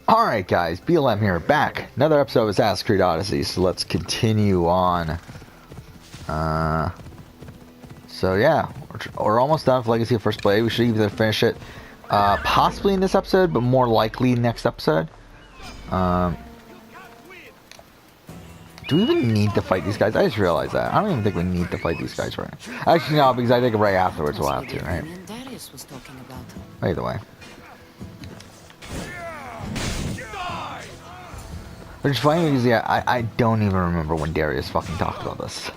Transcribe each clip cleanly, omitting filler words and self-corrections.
Alright guys, BLM here, back. Another episode of Assassin's Creed Odyssey, so let's continue on. So yeah, we're almost done with Legacy of First Blade. We should either finish it possibly in this episode, but more likely next episode. Do we even need to fight these guys? I just realized that. I don't even think we need to fight these guys right now. Actually no, because I think right afterwards we'll have to, right? Either way. Which is funny because, yeah, I don't even remember when Darius fucking talked about this.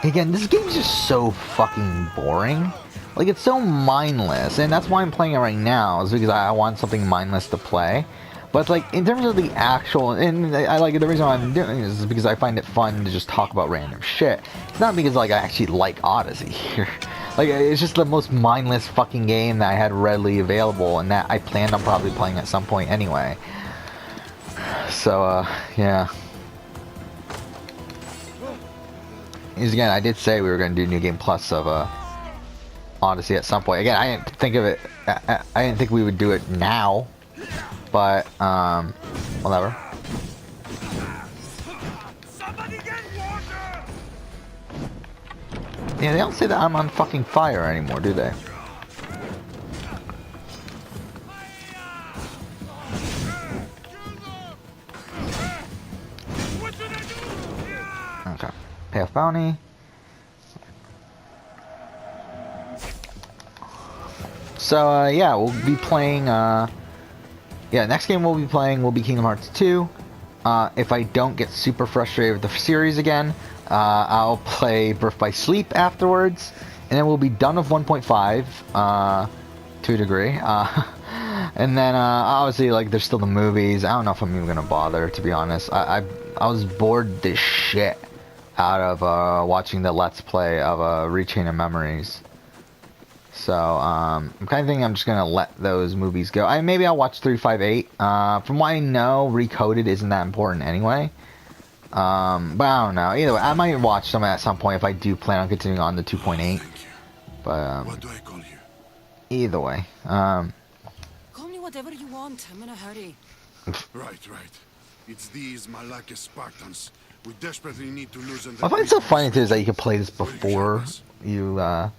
Again, this game's just so fucking boring. Like, it's so mindless, and that's why I'm playing it right now, is because I want something mindless to play. But, like, in terms of the actual, and I like it, the reason why I'm doing this is because I find it fun to just talk about random shit. It's not because, like, I actually like Odyssey here. Like, it's just the most mindless fucking game that I had readily available, and that I planned on probably playing at some point anyway. So, yeah. Because again, I did say we were going to do New Game Plus of, Odyssey at some point. Again, I didn't think of it, I didn't think we would do it now, but, whatever. Yeah, they don't say that I'm on fucking fire anymore, do they? Okay. Pay off bounty. So, yeah, we'll be playing, yeah, next game we'll be playing will be Kingdom Hearts 2. If I don't get super frustrated with the series again, I'll play Birth by Sleep afterwards, and then we'll be done with 1.5 to a degree. And then obviously, like, there's still the movies. I don't know if I'm even gonna bother, to be honest. I was bored the shit out of watching the Let's Play of Rechain of Memories. So I'm kind of thinking I'm just gonna let those movies go. Maybe I'll watch 358. From what I know, Recoded isn't that important anyway. But I don't know. Either way, I might watch some at some point if I do plan on continuing on the 2.8. But what do I call you? Either way, Call me whatever you want. I'm in a hurry. Right. It's these Malakis Spartans. We desperately need to loosen. I find it so funny too is that you can play this before you At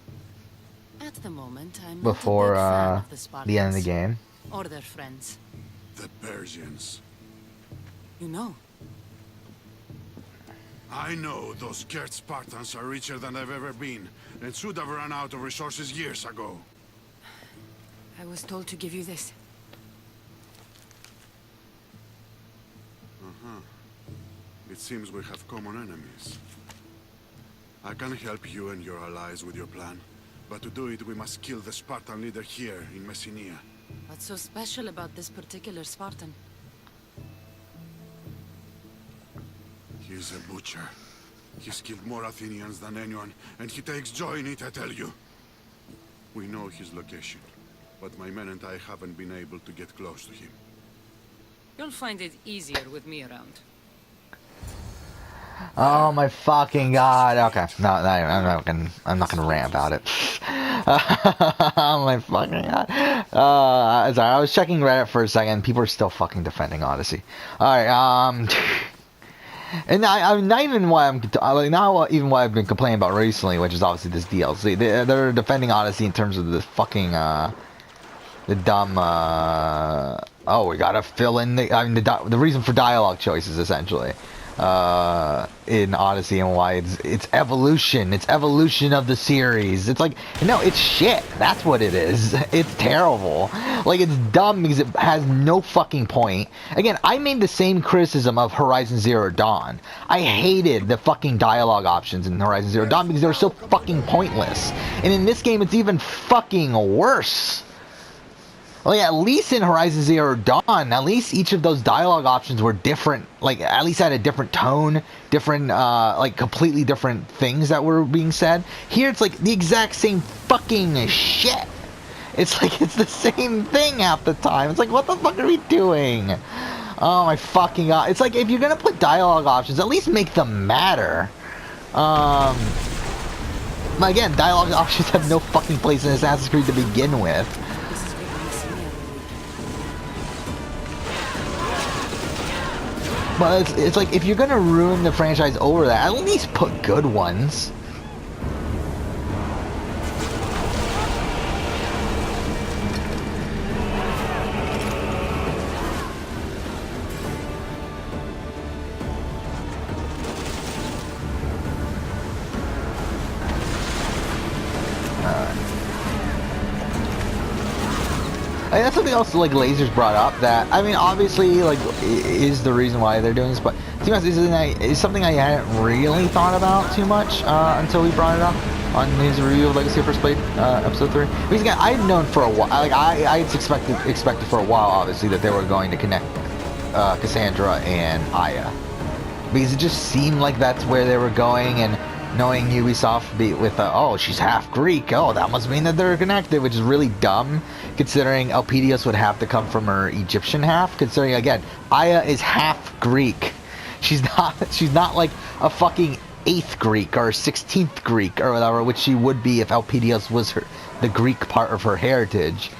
the moment, I'm before not a big fan of the Spartans the end of the game. or their friends. The Persians. You know. I know those scared Spartans are richer than they've ever been, and should have run out of resources years ago. I was told to give you this. It seems we have common enemies. I can help you and your allies with your plan, but to do it we must kill the Spartan leader here in Messenia. What's so special about this particular Spartan? He's a butcher. He's killed more Athenians than anyone, and he takes joy in it, I tell you. We know his location, but my men and I haven't been able to get close to him. You'll find it easier with me around. Oh my fucking god! Okay, no, I'm not gonna rant about it. Oh my fucking god! Sorry, I was checking Reddit for a second. People are still fucking defending Odyssey. All right, and I'm not even what I'm like not even what I've been complaining about recently, which is obviously this DLC. They're defending Odyssey in terms of the fucking the dumb. Oh, we gotta fill in the reason for dialogue choices essentially. In Odyssey and why it's evolution of the series. It's like, no, it's shit. That's what it is. It's terrible. Like, it's dumb because it has no fucking point. Again, I made the same criticism of Horizon Zero Dawn. I hated the fucking dialogue options in Horizon Zero Dawn because they were so fucking pointless. And in this game, it's even fucking worse. Like, at least in Horizon Zero Dawn, at least each of those dialogue options were different. Like, at least had a different tone, different, like, completely different things that were being said. Here, it's like the exact same fucking shit. It's like, it's the same thing half the time. It's like, what the fuck are we doing? Oh my fucking god. It's like, if you're gonna put dialogue options, at least make them matter. But again, dialogue options have no fucking place in Assassin's Creed to begin with. This is what we see every week. But it's like, if you're gonna ruin the franchise over that, at least put good ones. And that's something else like Lasers brought up that, I mean, obviously, like, is the reason why they're doing this, but to be honest, it's something I hadn't really thought about too much until we brought it up on his review of Legacy of First Blade, episode 3. Because again, I'd known for a while, like, I had expected for a while, obviously, that they were going to connect Cassandra and Aya. Because it just seemed like that's where they were going, and knowing Ubisoft with, oh, she's half Greek, oh, that must mean that they're connected, which is really dumb, considering Elpidios would have to come from her Egyptian half, considering, again, Aya is half Greek. She's not like a fucking 8th Greek or 16th Greek or whatever, which she would be if Elpidios was the Greek part of her heritage.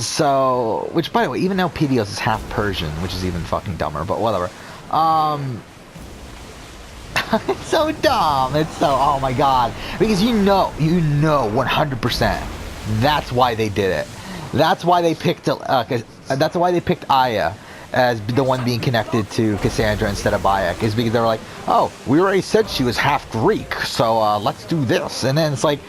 So, which, by the way, even Elpidios is half Persian, which is even fucking dumber, but whatever. It's so dumb. It's so, oh my god. Because you know 100% that's why they did it. That's why they picked Aya as the one being connected to Cassandra instead of Bayek, is because they were like, oh, we already said she was half Greek, so let's do this. And then it's like,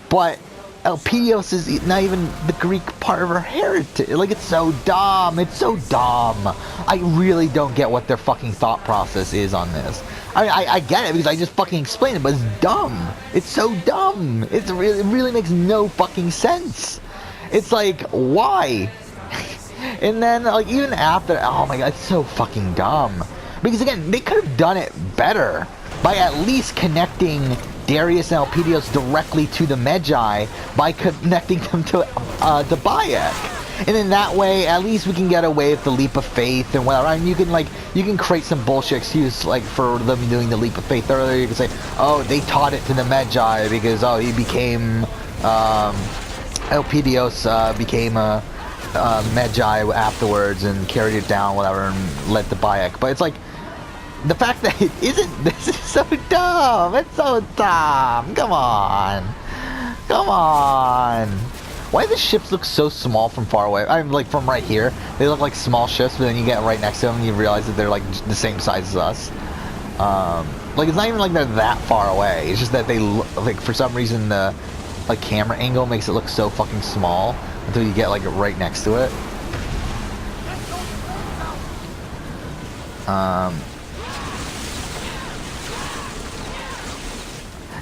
but Elpidios is not even the Greek part of her heritage. Like, it's so dumb. It's so dumb. I really don't get what their fucking thought process is on this. I mean, I get it because I just fucking explained it, but it's dumb. It's so dumb. It really makes no fucking sense. It's like, why? And then, like, even after, oh my god, it's so fucking dumb. Because again, they could have done it better by at least connecting Darius and Elpidios directly to the Magi by connecting them to Bayek. And in that way, at least we can get away with the leap of faith and whatever. I mean, you can create some bullshit excuse, like, for them doing the leap of faith earlier. You can say, oh, they taught it to the Magi because, oh, he became, Elpidios became a Magi afterwards and carried it down, whatever, and led to Bayek. But it's like, the fact that it isn't, this is so dumb. It's so dumb. Come on. Come on. Why do the ships look so small from far away? I'm like, from right here, they look like small ships, but then you get right next to them and you realize that they're like the same size as us. Like, it's not even like they're that far away. It's just that they look, like, for some reason the like camera angle makes it look so fucking small until you get like right next to it.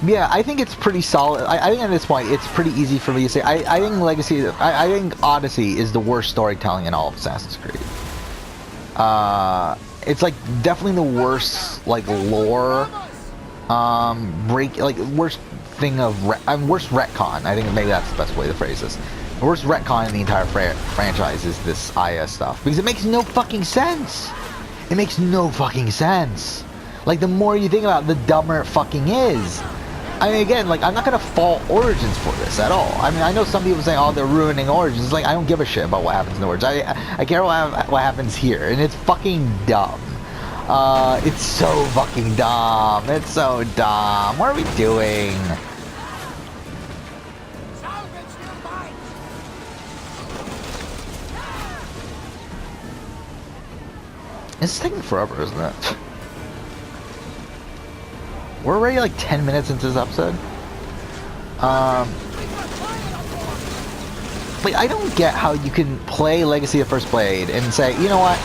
Yeah, I think it's pretty solid. I think at this point, it's pretty easy for me to say. I think Odyssey is the worst storytelling in all of Assassin's Creed. It's like definitely the worst, like, lore, worst thing of, worst retcon. I think maybe that's the best way to phrase this. The worst retcon in the entire franchise is this Aya stuff, because it makes no fucking sense. It makes no fucking sense. Like, the more you think about it, the dumber it fucking is. I mean, again, like, I'm not gonna fault Origins for this at all. I mean, I know some people say, oh, they're ruining Origins. It's like, I don't give a shit about what happens in Origins. I care what happens here, and it's fucking dumb. It's so fucking dumb. It's so dumb. What are we doing? It's taking forever, isn't it? We're already like 10 minutes into this episode. But I don't get how you can play Legacy of First Blade and say, you know what?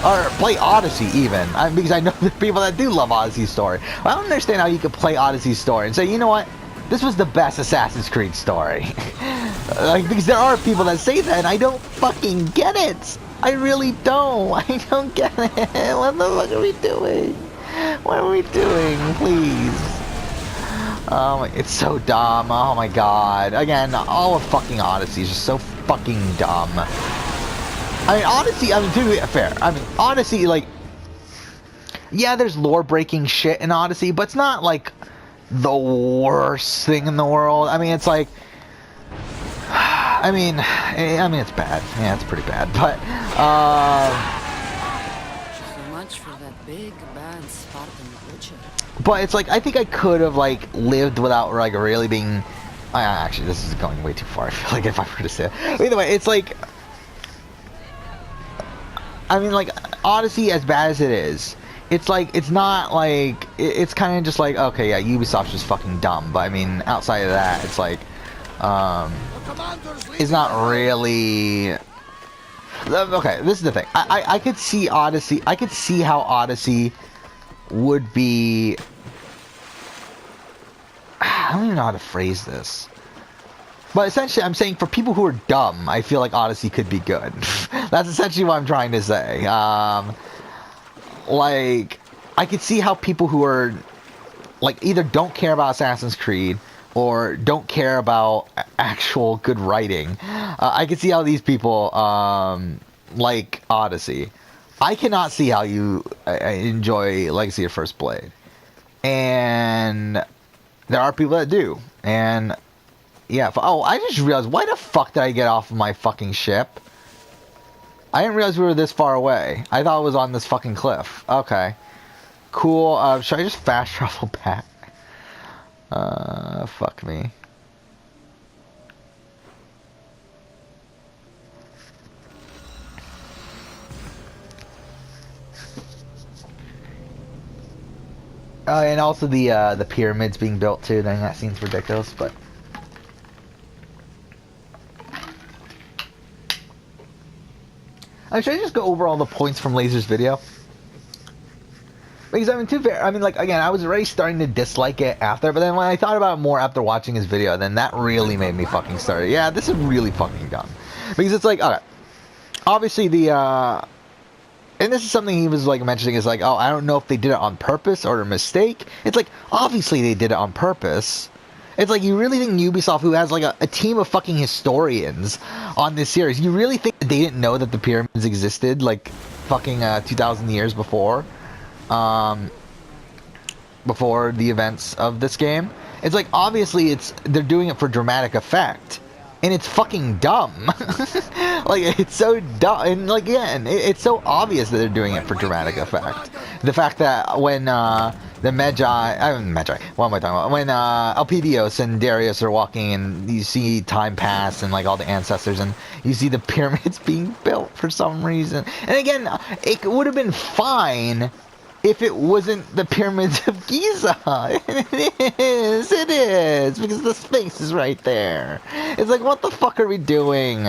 Or play Odyssey even. Because I know the people that do love Odyssey's story. I don't understand how you could play Odyssey's story and say, you know what? This was the best Assassin's Creed story. Like, because there are people that say that and I don't fucking get it. I really don't. I don't get it. What the fuck are we doing? What are we doing? Please. It's so dumb. Oh my god. Again, all of fucking Odyssey is just so fucking dumb. I mean, Odyssey, I mean, to be fair, I mean, Odyssey, like, yeah, there's lore-breaking shit in Odyssey, but it's not, like, the worst thing in the world. I mean, it's like, I mean, it's bad. Yeah, it's pretty bad. But So much for that big, bad Spartan butcher. but it's like, I think I could have like lived without like really being. Actually, this is going way too far. I feel like if I were to say it. Either way, it's like, I mean, like Odyssey, as bad as it is, it's like, it's not like, it's kind of just like, okay, yeah, Ubisoft's just fucking dumb. But I mean, outside of that, it's like, it's not really. Okay, this is the thing. I could see Odyssey. I could see how Odyssey would be. I don't even know how to phrase this. But essentially, I'm saying for people who are dumb, I feel like Odyssey could be good. That's essentially what I'm trying to say. Like, I could see how people who are, like, either don't care about Assassin's Creed or don't care about actual good writing. I could see how these people like Odyssey. I cannot see how you enjoy Legacy of First Blade. And there are people that do. And yeah, oh, I just realized, why the fuck did I get off of my fucking ship? I didn't realize we were this far away. I thought it was on this fucking cliff. Okay. Cool. Should I just fast travel back? Fuck me. And also the pyramids being built too. Then that seems ridiculous, but. Should I just go over all the points from Laser's video? Because I mean, to be fair, I mean, like, again, I was already starting to dislike it after, but then when I thought about it more after watching his video, then that really made me fucking start. Yeah, this is really fucking dumb. Because it's like, okay, obviously and this is something he was like mentioning, is like, oh, I don't know if they did it on purpose or a mistake. It's like, obviously they did it on purpose. It's like, you really think Ubisoft, who has like a team of fucking historians on this series, you really think they didn't know that the pyramids existed like fucking 2,000 years before? Before the events of this game? It's like, obviously they're doing it for dramatic effect. And it's fucking dumb. Like, it's so dumb. And, like, again, it's so obvious that they're doing it for dramatic effect. The fact that when the Magi, what am I talking about? When Elpidios and Darius are walking and you see time pass and, like, all the ancestors, and you see the pyramids being built for some reason. And again, it would have been fine if it wasn't the pyramids of Giza. It is, because the Sphinx is right there. It's like, what the fuck are we doing?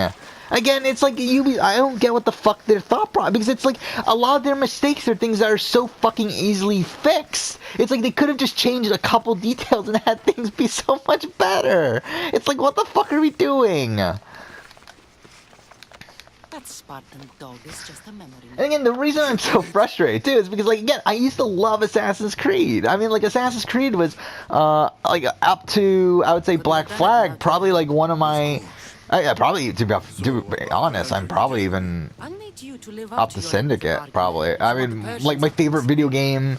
Again, it's like, I don't get what the fuck their thought process, because it's like, a lot of their mistakes are things that are so fucking easily fixed. It's like, they could have just changed a couple details and had things be so much better. It's like, what the fuck are we doing? That Spartan dog is just a memory. And again, the reason I'm so frustrated too is because, like, again, I used to love Assassin's Creed. I mean, like, Assassin's Creed was, like, up to, I would say, Black Flag, probably like one of my, probably, to be honest, I'm probably even up to Syndicate, probably. I mean, like, my favorite video game,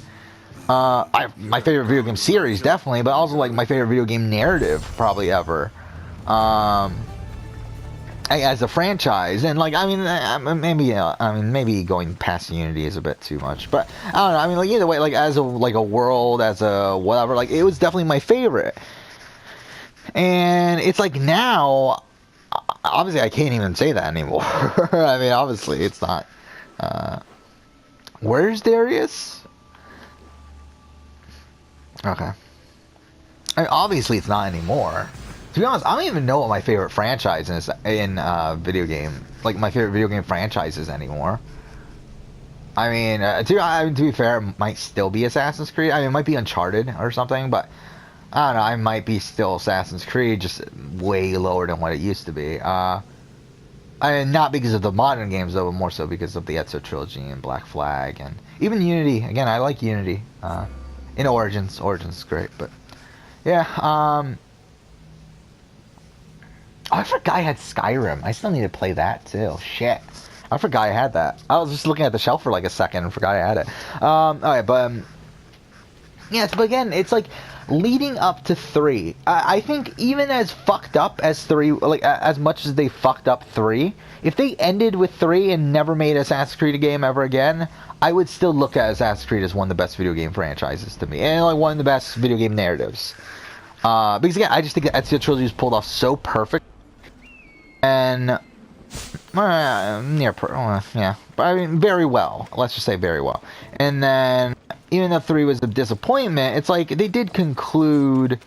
my favorite video game series, definitely, but also, like, my favorite video game narrative, probably ever. As a franchise, and like, I mean, maybe going past Unity is a bit too much, but I don't know. I mean, like, either way, like, as a world, as a whatever, like, it was definitely my favorite. And it's like, now, obviously, I can't even say that anymore. I mean, obviously, it's not. Where's Darius? Okay. I mean, obviously, it's not anymore. To be honest, I don't even know what my favorite franchise is in video game. Like, my favorite video game franchises anymore. I mean, to be fair, it might still be Assassin's Creed. I mean, it might be Uncharted or something, but I don't know. I might be still Assassin's Creed, just way lower than what it used to be. I mean, not because of the modern games, though, but more so because of the Ezio trilogy and Black Flag, and even Unity. Again, I like Unity. In Origins is great, but yeah. Oh, I forgot I had Skyrim. I still need to play that too. Shit. I forgot I had that. I was just looking at the shelf for like a second and forgot I had it. Alright, but yeah, but again, it's like, leading up to 3, I think even as fucked up as 3, like as much as they fucked up 3, if they ended with 3 and never made Assassin's Creed a game ever again, I would still look at Assassin's Creed as one of the best video game franchises to me, and like one of the best video game narratives. Because again, I just think that Ezio Trilogy was pulled off so perfect, and yeah, but I mean very well. Let's just say very well. And then even though 3 was a disappointment, it's like they did conclude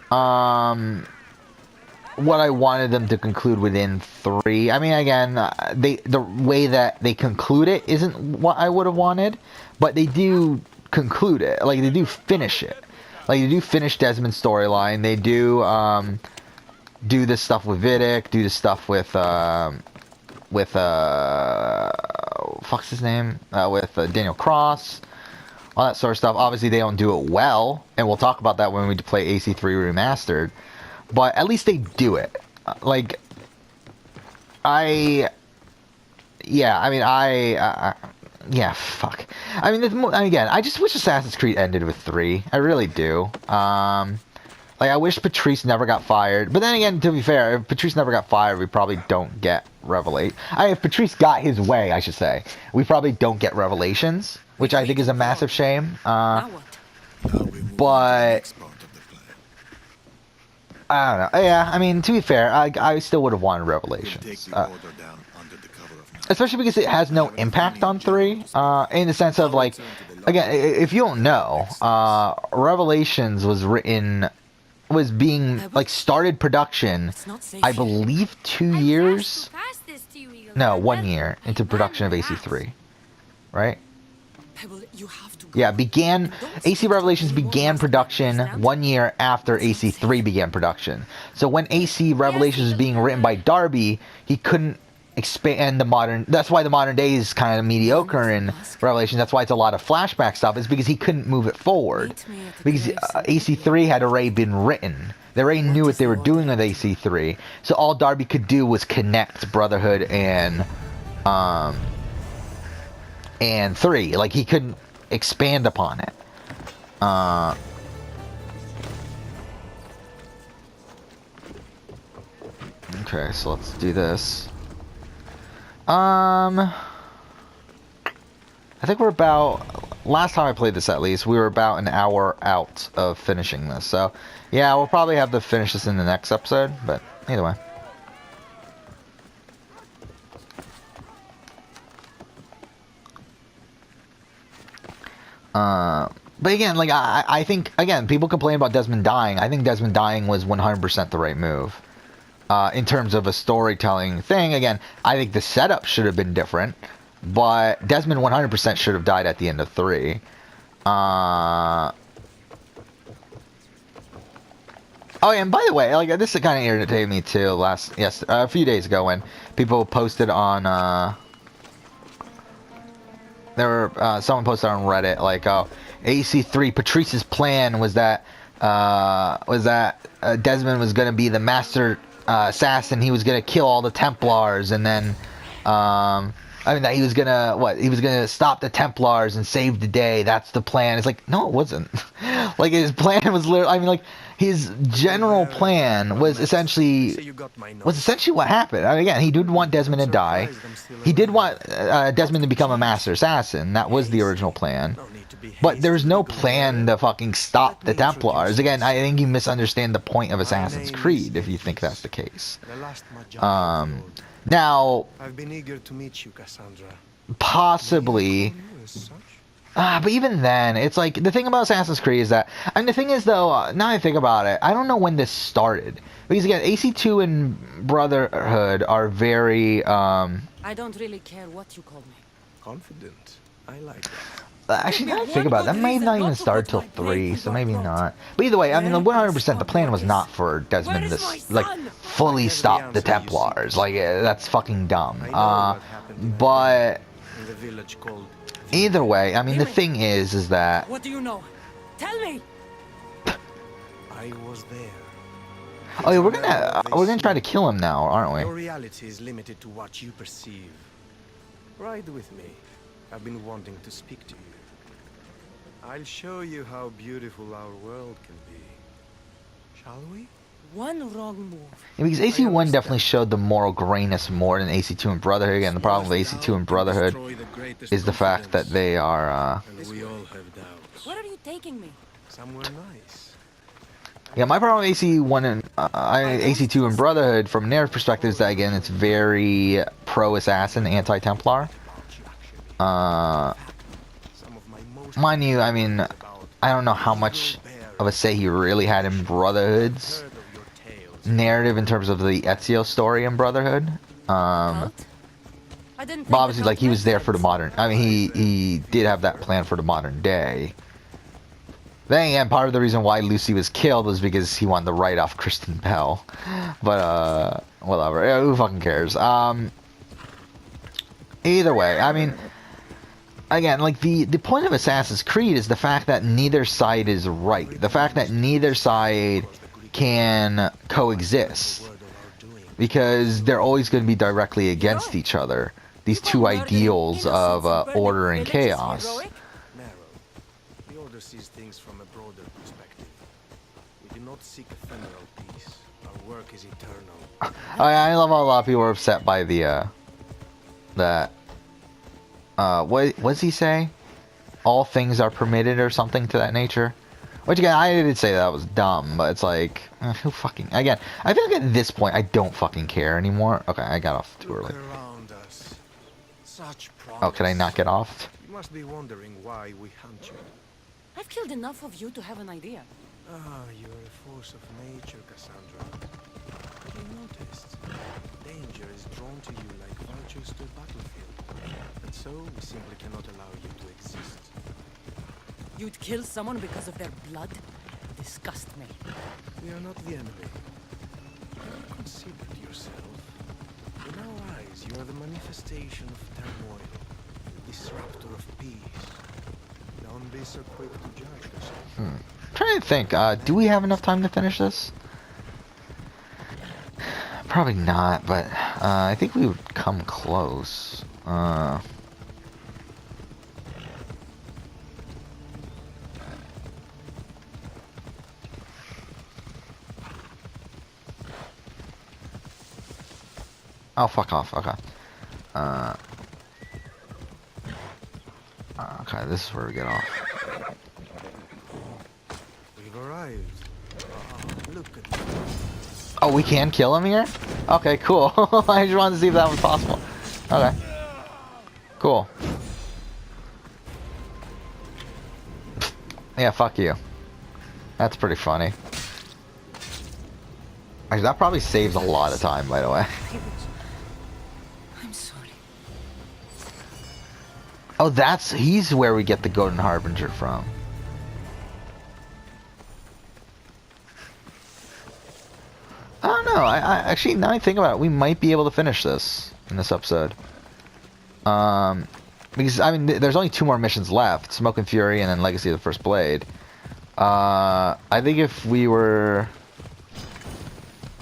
what I wanted them to conclude within 3. I mean, again, the way that they conclude it isn't what I would have wanted, but they do conclude it. Like, they do finish it. Like, they do finish Desmond's storyline. They do do this stuff with Vidic, do this stuff with fuck's his name? With Daniel Cross, all that sort of stuff. Obviously, they don't do it well, and we'll talk about that when we play AC3 Remastered. But at least they do it. Yeah, fuck. I mean, again, I just wish Assassin's Creed ended with 3. I really do. Like, I wish Patrice never got fired. But then again, to be fair, if Patrice never got fired, we probably don't get Revelation. If Patrice got his way, I should say, we probably don't get Revelations, which I think is a massive shame. But I don't know. Yeah, I mean, to be fair, I still would have wanted Revelations. Especially because it has no impact on 3, in the sense of, like, again, if you don't know, Revelations was being, like, started production, I believe 2 years, no, 1 year into production of AC3, right? Yeah, AC Revelations began production 1 year after AC3 began production. So when AC Revelations was being written by Darby, he couldn't expand that's why the modern day is kind of mediocre in Revelations. That's why it's a lot of flashback stuff, is because he couldn't move it forward. Because AC3 had already been written. They already knew what they were doing with AC3. So all Darby could do was connect Brotherhood and 3. Like, he couldn't expand upon it. Okay, so let's do this. I think we're about, last time I played this at least, we were about an hour out of finishing this. So, yeah, we'll probably have to finish this in the next episode, but either way. But again, like, I think, again, people complain about Desmond dying. I think Desmond dying was 100% the right move. In terms of a storytelling thing, again, I think the setup should have been different, but Desmond 100% should have died at the end of 3. Oh, yeah, and by the way, like, this kind of irritated me too a few days ago when people posted on, someone posted on Reddit, like, oh, AC3 Patrice's plan was that Desmond was going to be the master assassin. He was going to kill all the Templars, and then that he was gonna stop the Templars and save the day. That's the plan. It's like, no, it wasn't. Like, his plan was literally, his general plan was essentially what happened. Again, he did want Desmond to die. He did want Desmond to become a master assassin. That was the original plan. But there's no plan to fucking stop the Templars. Again, I think you misunderstand the point of Assassin's Creed if you think that's the case. Now, I've been eager to meet you, Cassandra. Possibly. But even then, it's like, the thing about Assassin's Creed is that, and the thing is though, now I think about it, I don't know when this started. Because again, AC2 and Brotherhood are very, I don't really care what you call me. Confident. I like that. Actually, now I think about it, that may not even start till 3, so maybe not. But either way, 100%, the plan was not for Desmond to, like, fully stop the Templars. Like, that's fucking dumb. But either way, the thing is that... What do you know? Tell me! I was there. Oh yeah, we're gonna try to kill him now, aren't Your we? reality is limited to what you perceive. Ride with me. I've been wanting to speak to you. I'll show you how beautiful our world can be. Shall we? One wrong move. Yeah, because AC1 definitely showed the moral grayness more than AC2 and Brotherhood. Again, the problem with AC2 and Brotherhood is the fact that they are, And we all have doubts. Where are you taking me? Somewhere nice. yeah, my problem with AC1 and AC2 and Brotherhood, from their perspective, is that again it's very pro-assassin, anti-Templar. Mind you, I mean, I don't know how much of a say he really had in Brotherhood's narrative in terms of the Ezio story in Brotherhood. Cult? I didn't But obviously, like, he was there for the modern. I mean, he did have that plan for the modern day. Then again, part of the reason why Lucy was killed was because he wanted to write off Kristen Bell. But, whatever. Yeah, who fucking cares? Either way, I mean, again, like, the point of Assassin's Creed is the fact that neither side is right. The fact that neither side can coexist. Because they're always going to be directly against each other. These two ideals of order and chaos. Narrow. The Order sees things from a broader perspective. We do not seek ephemeral peace. Our work is eternal. I love how a lot of people were upset by the, what does he say? All things are permitted or something to that nature? Which again, I did say that was dumb, but it's like, who fucking... Again, I feel like at this point, I don't fucking care anymore. Okay, I got off too early. Around us. Such Oh, can I not get off? You must be wondering why we hunt you. I've killed enough of you to have an idea. Ah, you're a force of nature, Cassandra. Have you noticed? Danger is drawn to you like vultures to a battlefield. And so, we simply cannot allow you to exist. You'd kill someone because of their blood? Disgust me. We are not the enemy. Have you considered yourself? In our eyes, you are the manifestation of turmoil, the disruptor of peace. Don't be so quick to judge yourself. I'm trying to think, do we have enough time to finish this? Probably not, but I think we would come close. Oh, fuck off. Okay. Okay, this is where we get off. We've arrived. Ah, look at this. Oh, we can kill him here? Okay, cool. I just wanted to see if that was possible. Okay. Cool. Yeah, fuck you. That's pretty funny. Actually, that probably saves a lot of time, by the way. I'm sorry. Oh, he's where we get the Golden Harbinger from. I don't know. I actually, now I think about it, we might be able to finish this in this episode. Because I mean, there's only 2 more missions left: Smoke and Fury, and then Legacy of the First Blade. I think if we were,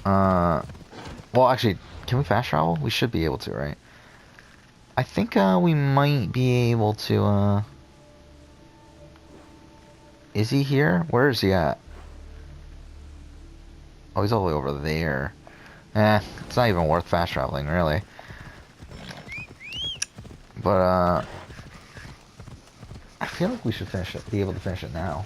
well, actually, can we fast travel? We should be able to, right? I think we might be able to. Is he here? Where is he at? Oh, he's all the way over there. It's not even worth fast traveling, really. But, I feel like we should finish it, be able to finish it now.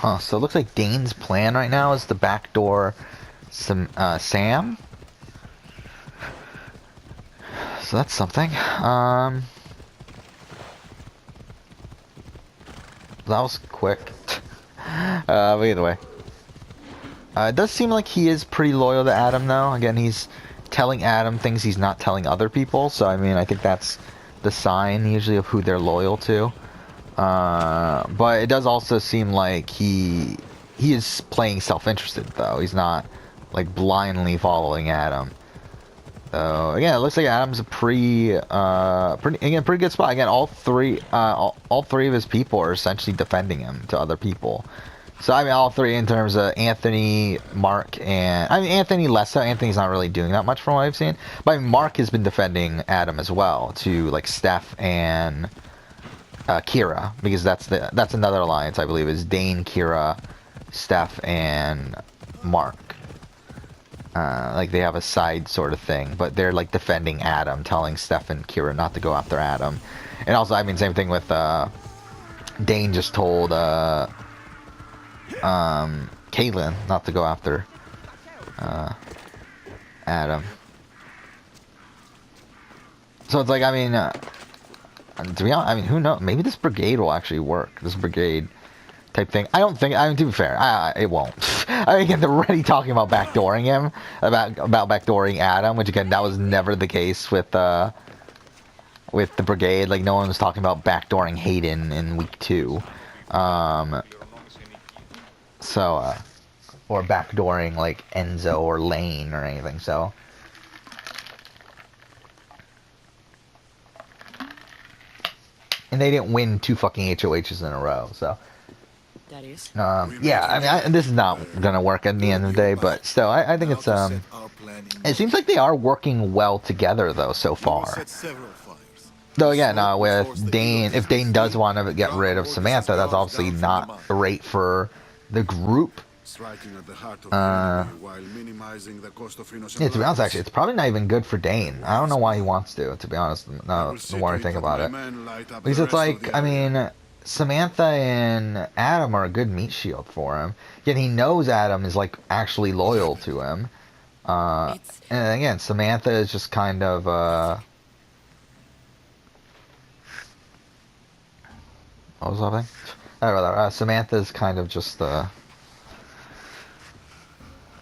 Huh, so it looks like Dane's plan right now is to backdoor some Sam. So that's something. That was quick. But either way. It does seem like he is pretty loyal to Adam, though. Again, he's telling Adam things he's not telling other people. So, I mean, I think that's the sign, usually, of who they're loyal to. But it does also seem like he is playing self-interested, though. He's not, like, blindly following Adam. So, again, it looks like Adam's a pretty good spot. Again, all three of his people are essentially defending him to other people. So, I mean, all three in terms of Anthony, Mark, and... I mean, Anthony less so. Anthony's not really doing that much from what I've seen. But I mean, Mark has been defending Adam as well to, like, Steph and Kira. Because that's another alliance, I believe, is Dane, Kira, Steph, and Mark. Like, they have a side sort of thing. But they're, like, defending Adam, telling Steph and Kira not to go after Adam. And also, I mean, same thing with... Dane just told... Caitlyn not to go after Adam. So it's like, I mean, to be honest, I mean, who knows? Maybe this brigade will actually work. This brigade type thing. I don't think. I mean, to be fair, it won't. I mean, again, they're already talking about backdooring him, about backdooring Adam, which again, that was never the case with the brigade. Like, no one was talking about backdooring Hayden in week 2. So, or backdooring, like, Enzo or Lane or anything, so. And they didn't win 2 fucking HOHs in a row, so. That is. Yeah, I mean, this is not gonna work at the end of the day, but still, I think it's, it seems like they are working well together, though, so far. Though again, with Dane, if Dane does want to get rid of Samantha, that's obviously not great for the group. Yeah, to be honest, actually, it's probably not even good for Dane. I don't know why he wants to be honest, no, the more I think about it. Because it's like, I mean, Samantha and Adam are a good meat shield for him. Yet he knows Adam is, like, actually loyal to him. And again, Samantha is just kind of, what was that thing? Samantha's kind of just,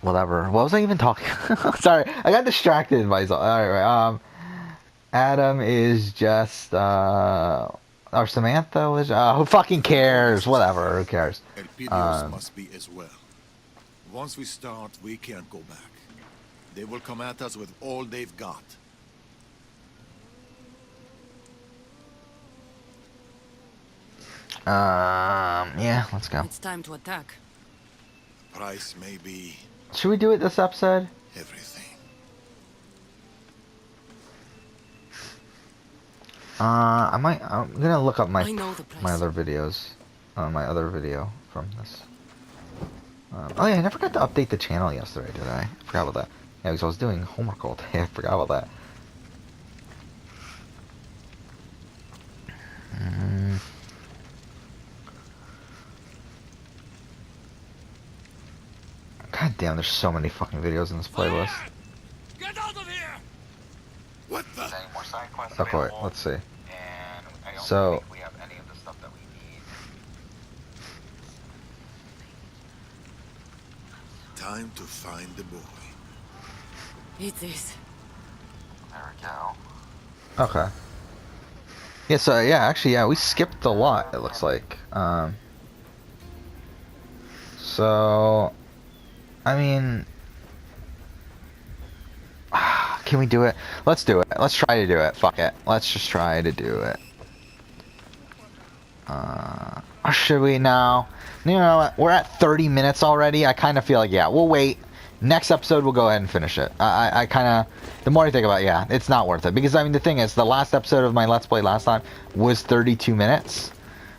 whatever. What was I even talking? Sorry, I got distracted by myself. Alright, Adam is just, or Samantha was, who fucking cares? Whatever, who cares? Must be as well. Once we start, we can't go back. They will come at us with all they've got. Yeah, let's go. It's time to attack. Price may be Should we do it this episode? everything. I'm gonna look up my my other videos, my other video from this. Oh yeah, I never got to update the channel yesterday, did I? I forgot about that. Yeah, because I was doing homework all day. I forgot about that. God damn, there's so many fucking videos in this playlist. Get out of here! What the? Any more side quests Okay, wait, available? let's see. And I don't So- think we have any of the stuff that we need. Time to find the boy. Eat this. There we go. Okay. Yeah, so yeah, actually, yeah, we skipped a lot, it looks like. So, I mean, can we do it? Let's do it. Let's try to do it. Fuck it. Let's just try to do it. Or should we now? You know what? We're at 30 minutes already. I kind of feel like, yeah, we'll wait. Next episode, we'll go ahead and finish it. I kind of, the more I think about it, yeah, it's not worth it. Because, I mean, the thing is, the last episode of my Let's Play last time was 32 minutes.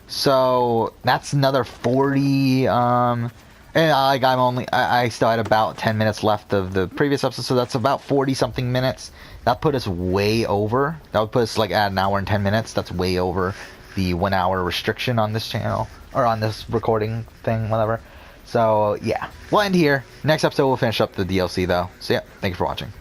So, that's another 40, and like, I still had about 10 minutes left of the previous episode, so that's about 40-something minutes. That put us way over. That would put us, like, at an hour and 10 minutes. That's way over the 1 hour restriction on this channel or on this recording thing, whatever. So yeah, we'll end here. Next episode we'll finish up the DLC though. So yeah, thank you for watching.